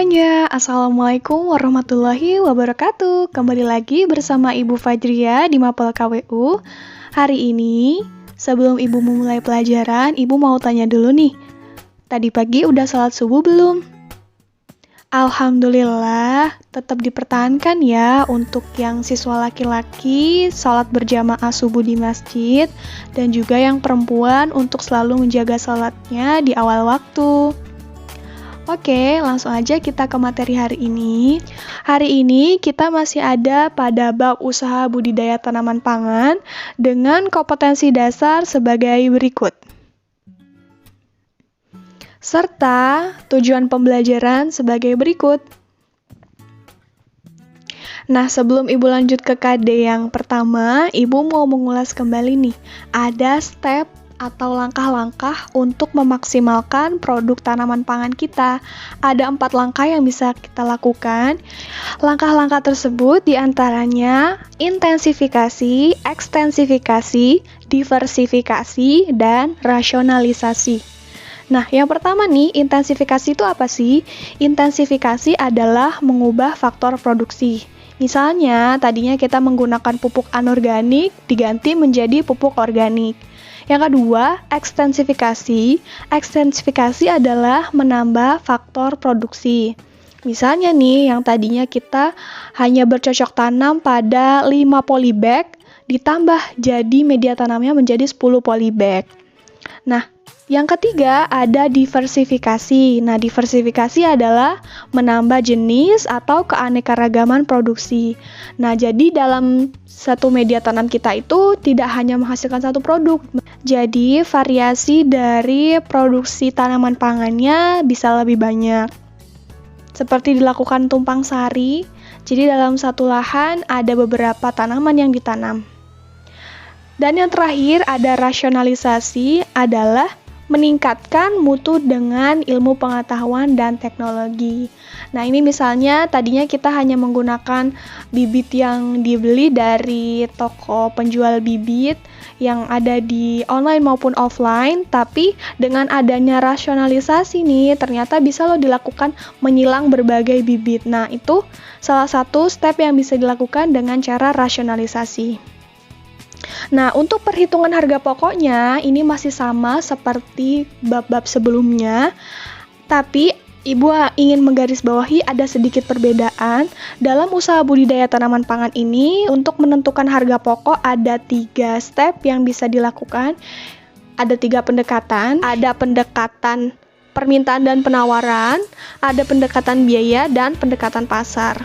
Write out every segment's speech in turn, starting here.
semuanya, Assalamualaikum warahmatullahi wabarakatuh. Kembali lagi bersama Ibu Fajria di Mapel KWU. Hari ini, sebelum Ibu memulai pelajaran, Ibu mau tanya dulu nih. Tadi pagi udah sholat subuh belum? Alhamdulillah, tetap dipertahankan ya untuk yang siswa laki-laki sholat berjamaah subuh di masjid, dan juga yang perempuan untuk selalu menjaga sholatnya di awal waktu. Oke, langsung aja kita ke materi hari ini. Hari ini kita masih ada pada bab usaha budidaya tanaman pangan dengan kompetensi dasar sebagai berikut. Serta tujuan pembelajaran sebagai berikut. Nah, sebelum Ibu lanjut ke KD yang pertama, Ibu mau mengulas kembali nih. Ada step atau langkah-langkah untuk memaksimalkan produk tanaman pangan kita. Ada 4 langkah yang bisa kita lakukan. Langkah-langkah tersebut diantaranya intensifikasi, ekstensifikasi, diversifikasi, dan rasionalisasi. Nah, yang pertama nih, intensifikasi itu apa sih? Intensifikasi adalah mengubah faktor produksi. Misalnya, tadinya kita menggunakan pupuk anorganik diganti menjadi pupuk organik. Yang kedua, ekstensifikasi. Ekstensifikasi adalah menambah faktor produksi. Misalnya nih, yang tadinya kita hanya bercocok tanam pada 5 polybag, ditambah jadi media tanamnya menjadi 10 polybag. Nah, yang ketiga ada diversifikasi. Nah, diversifikasi adalah menambah jenis atau keanekaragaman produksi. Nah, jadi dalam satu media tanam kita itu tidak hanya menghasilkan satu produk. Jadi, variasi dari produksi tanaman pangannya bisa lebih banyak. Seperti dilakukan tumpang sari, jadi dalam satu lahan ada beberapa tanaman yang ditanam. Dan yang terakhir ada rasionalisasi adalah meningkatkan mutu dengan ilmu pengetahuan dan teknologi. Nah, ini misalnya tadinya kita hanya menggunakan bibit yang dibeli dari toko penjual bibit yang ada di online maupun offline, tapi dengan adanya rasionalisasi nih, ternyata bisa loh dilakukan menyilang berbagai bibit. Nah, itu salah satu step yang bisa dilakukan dengan cara rasionalisasi. Nah, untuk perhitungan harga pokoknya, ini masih sama seperti bab-bab sebelumnya, tapi Ibu ingin menggarisbawahi ada sedikit perbedaan. Dalam usaha budidaya tanaman pangan ini, untuk menentukan harga pokok ada 3 step yang bisa dilakukan. Ada 3 pendekatan, ada pendekatan permintaan dan penawaran, ada pendekatan biaya, dan pendekatan pasar.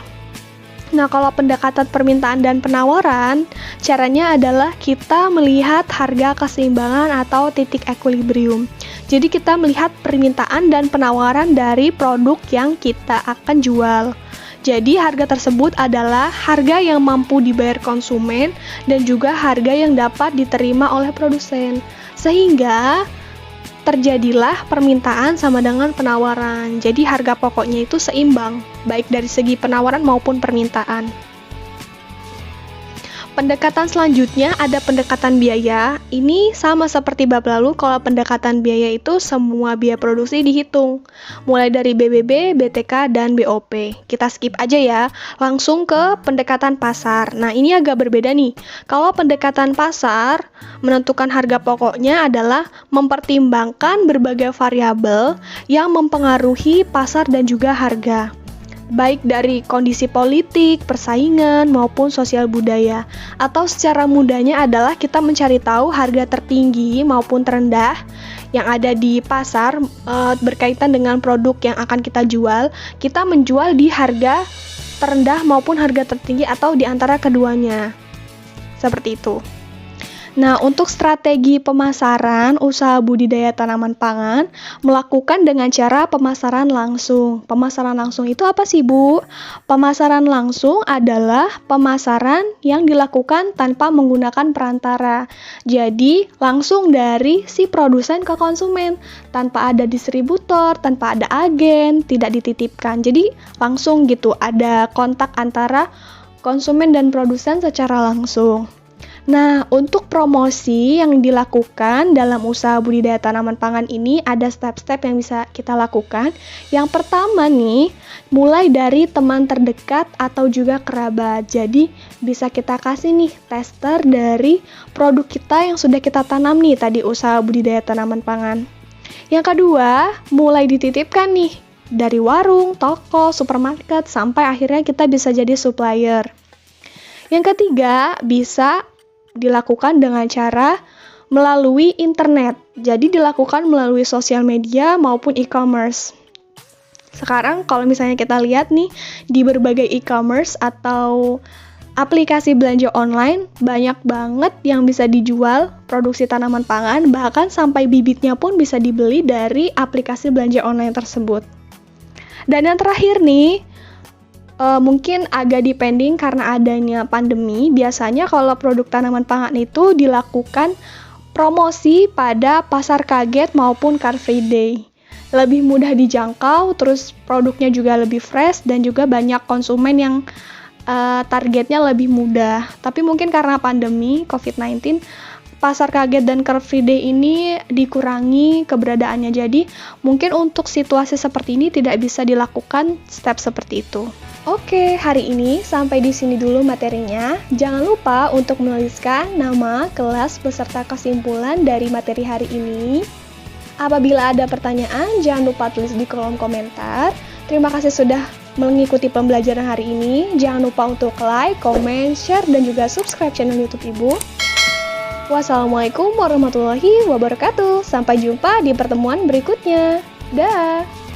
Nah, kalau pendekatan permintaan dan penawaran, caranya adalah kita melihat harga keseimbangan atau titik equilibrium. Jadi kita melihat permintaan dan penawaran dari produk yang kita akan jual. Jadi harga tersebut adalah harga yang mampu dibayar konsumen dan juga harga yang dapat diterima oleh produsen. Sehingga terjadilah permintaan sama dengan penawaran. Jadi harga pokoknya itu seimbang, baik dari segi penawaran maupun permintaan. Pendekatan selanjutnya ada pendekatan biaya. Ini sama seperti bab lalu, kalau pendekatan biaya itu semua biaya produksi dihitung. Mulai dari BBB, BTK, dan BOP. Kita skip aja ya, langsung ke pendekatan pasar. Nah, ini agak berbeda nih. Kalau pendekatan pasar, menentukan harga pokoknya adalah mempertimbangkan berbagai variabel yang mempengaruhi pasar dan juga harga. Baik dari kondisi politik, persaingan, maupun sosial budaya. Atau secara mudahnya adalah kita mencari tahu harga tertinggi maupun terendah yang ada di pasar berkaitan dengan produk yang akan kita jual. Kita menjual di harga terendah maupun harga tertinggi atau di antara keduanya. Seperti itu. Nah, untuk strategi pemasaran usaha budidaya tanaman pangan melakukan dengan cara pemasaran langsung. Pemasaran langsung itu apa sih, Bu? Pemasaran langsung adalah pemasaran yang dilakukan tanpa menggunakan perantara. Jadi, langsung dari si produsen ke konsumen, tanpa ada distributor, tanpa ada agen, tidak dititipkan. Jadi, langsung gitu, ada kontak antara konsumen dan produsen secara langsung. Nah, untuk promosi yang dilakukan dalam usaha budidaya tanaman pangan ini ada step-step yang bisa kita lakukan. Yang pertama nih, mulai dari teman terdekat atau juga kerabat. Jadi, bisa kita kasih nih tester dari produk kita yang sudah kita tanam nih tadi usaha budidaya tanaman pangan. Yang kedua, mulai dititipkan nih dari warung, toko, supermarket, sampai akhirnya kita bisa jadi supplier. Yang ketiga, bisa dilakukan dengan cara melalui internet. Jadi dilakukan melalui sosial media maupun e-commerce. Sekarang kalau misalnya kita lihat nih di berbagai e-commerce atau aplikasi belanja online, banyak banget yang bisa dijual produksi tanaman pangan, bahkan sampai bibitnya pun bisa dibeli dari aplikasi belanja online tersebut. Dan yang terakhir nih, mungkin agak depending karena adanya pandemi, biasanya kalau produk tanaman pangan itu dilakukan promosi pada pasar kaget maupun Car Free Day. Lebih mudah dijangkau, terus produknya juga lebih fresh dan juga banyak konsumen yang targetnya lebih mudah. Tapi mungkin karena pandemi COVID-19, pasar kaget dan Car Free Day ini dikurangi keberadaannya. Jadi mungkin untuk situasi seperti ini tidak bisa dilakukan step seperti itu. Oke, hari ini sampai di sini dulu materinya. Jangan lupa untuk menuliskan nama, kelas, beserta kesimpulan dari materi hari ini. Apabila ada pertanyaan, jangan lupa tulis di kolom komentar. Terima kasih sudah mengikuti pembelajaran hari ini. Jangan lupa untuk like, comment, share, dan juga subscribe channel YouTube Ibu. Wassalamualaikum warahmatullahi wabarakatuh. Sampai jumpa di pertemuan berikutnya. Dah.